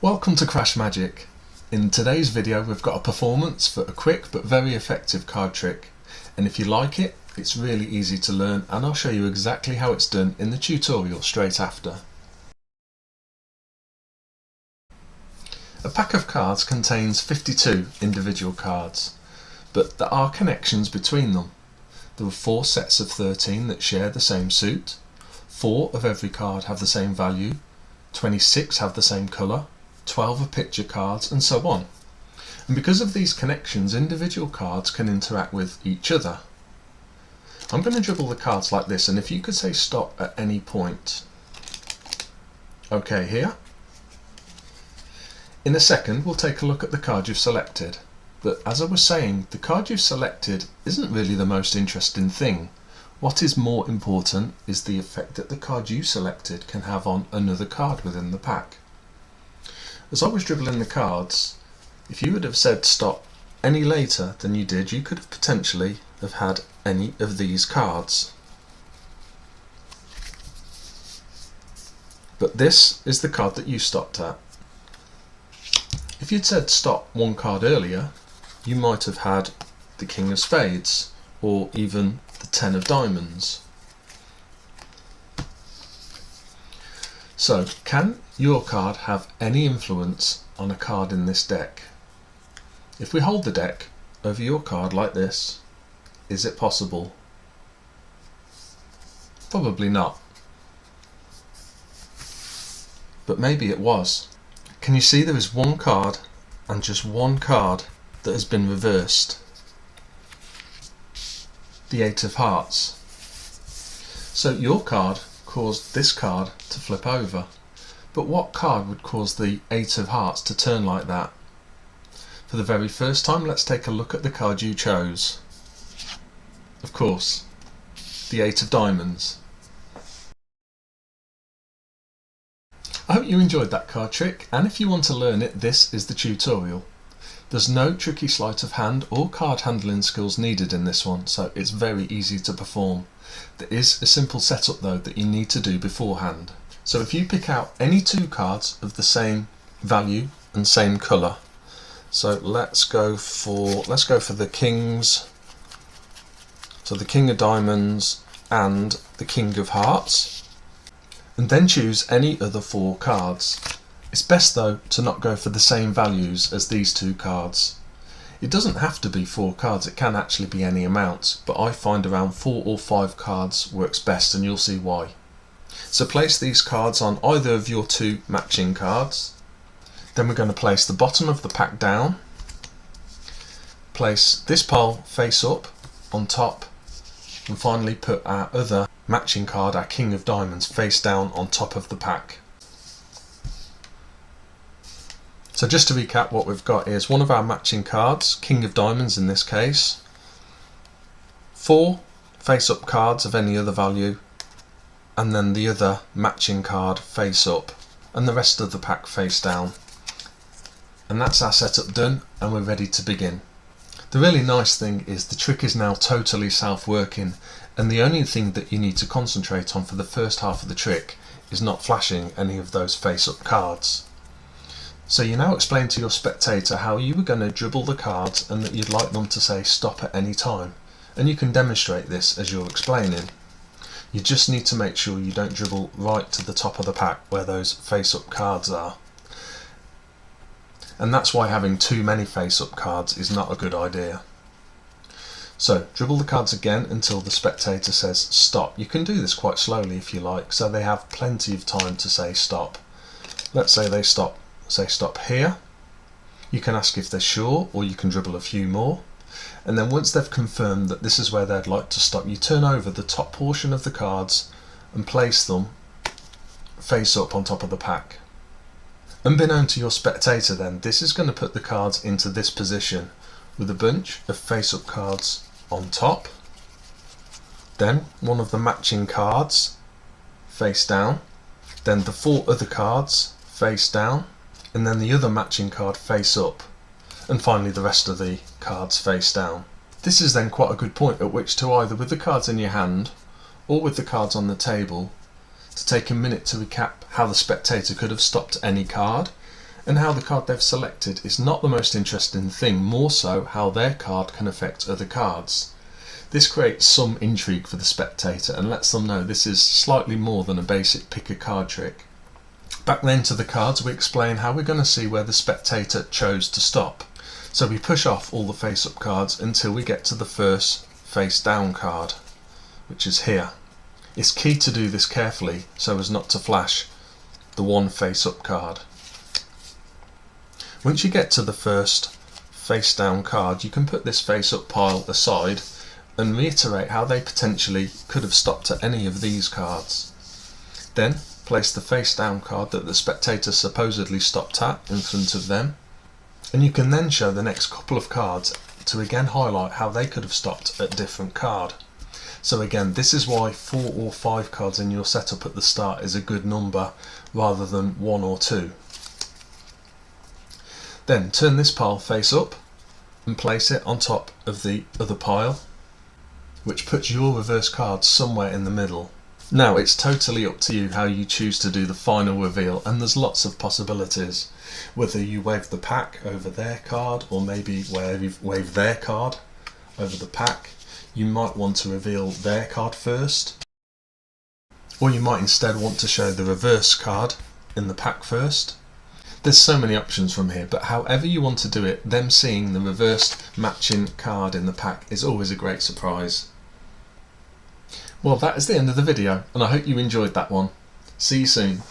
Welcome to CrashMagic. In today's video we've got a performance for a quick but very effective card trick, and if you like it, it's really easy to learn and I'll show you exactly how it's done in the tutorial straight after. A pack of cards contains 52 individual cards, but there are connections between them. There are 4 sets of 13 that share the same suit, 4 of every card have the same value, 26 have the same colour, 12 are picture cards, and so on. And because of these connections, individual cards can interact with each other. I'm going to dribble the cards like this, and if you could say stop at any point. OK, here. In a second we'll take a look at the card you've selected, but as I was saying, the card you've selected isn't really the most interesting thing. What is more important is the effect that the card you selected can have on another card within the pack. As I was dribbling the cards, if you would have said stop any later than you did, you could have potentially have had any of these cards. But this is the card that you stopped at. If you'd said stop one card earlier, you might have had the King of Spades or even the 10 of Diamonds. So, can your card have any influence on a card in this deck? If we hold the deck over your card like this, is it possible? Probably not. But maybe it was. Can you see there is one card and just one card that has been reversed? The 8 of Hearts. So your card caused this card to flip over. But what card would cause the 8 of Hearts to turn like that? For the very first time, let's take a look at the card you chose. Of course, the 8 of Diamonds. I hope you enjoyed that card trick, and if you want to learn it, this is the tutorial. There's no tricky sleight of hand or card handling skills needed in this one, so it's very easy to perform. There is a simple setup though that you need to do beforehand. So if you pick out any 2 cards of the same value and same colour, so let's go for the Kings, so the King of Diamonds and the King of Hearts, and then choose any other 4 cards. It's best though to not go for the same values as these 2 cards. It doesn't have to be 4 cards, it can actually be any amount, but I find around 4 or 5 cards works best, and you'll see why. So place these cards on either of your 2 matching cards. Then we're going to place the bottom of the pack down, place this pile face up on top, and finally put our other matching card, our King of Diamonds, face down on top of the pack. So just to recap, what we've got is one of our matching cards, King of Diamonds in this case, 4 face-up cards of any other value, and then the other matching card face up, and the rest of the pack face down. And that's our setup done, and we're ready to begin. The really nice thing is the trick is now totally self-working, and the only thing that you need to concentrate on for the first half of the trick is not flashing any of those face-up cards. So you now explain to your spectator how you were going to dribble the cards and that you'd like them to say stop at any time. And you can demonstrate this as you're explaining. You just need to make sure you don't dribble right to the top of the pack where those face-up cards are. And that's why having too many face-up cards is not a good idea. So dribble the cards again until the spectator says stop. You can do this quite slowly if you like, so they have plenty of time to say stop. Let's say they stop. Say stop here. You can ask if they're sure, or you can dribble a few more, and then once they've confirmed that this is where they'd like to stop, you turn over the top portion of the cards and place them face up on top of the pack. Unbeknown to your spectator then, this is going to put the cards into this position with a bunch of face up cards on top, then one of the matching cards face down, then the 4 other cards face down, and then the other matching card face up, and finally the rest of the cards face down. This is then quite a good point at which to, either with the cards in your hand or with the cards on the table, to take a minute to recap how the spectator could have stopped any card and how the card they've selected is not the most interesting thing, more so how their card can affect other cards. This creates some intrigue for the spectator and lets them know this is slightly more than a basic pick a card trick. Back then to the cards, we explain how we're going to see where the spectator chose to stop. So we push off all the face up cards until we get to the first face down card, which is here. It's key to do this carefully so as not to flash the one face up card. Once you get to the first face down card, you can put this face up pile aside and reiterate how they potentially could have stopped at any of these cards. Then place the face down card that the spectator supposedly stopped at in front of them, and you can then show the next couple of cards to again highlight how they could have stopped at a different card. So again, this is why 4 or 5 cards in your setup at the start is a good number rather than 1 or 2. Then turn this pile face up and place it on top of the other pile, which puts your reverse card somewhere in the middle. Now it's totally up to you how you choose to do the final reveal, and there's lots of possibilities. Whether you wave the pack over their card, or maybe wave their card over the pack. You might want to reveal their card first, or you might instead want to show the reverse card in the pack first. There's so many options from here, but however you want to do it, them seeing the reversed matching card in the pack is always a great surprise. Well, that is the end of the video, and I hope you enjoyed that one. See you soon.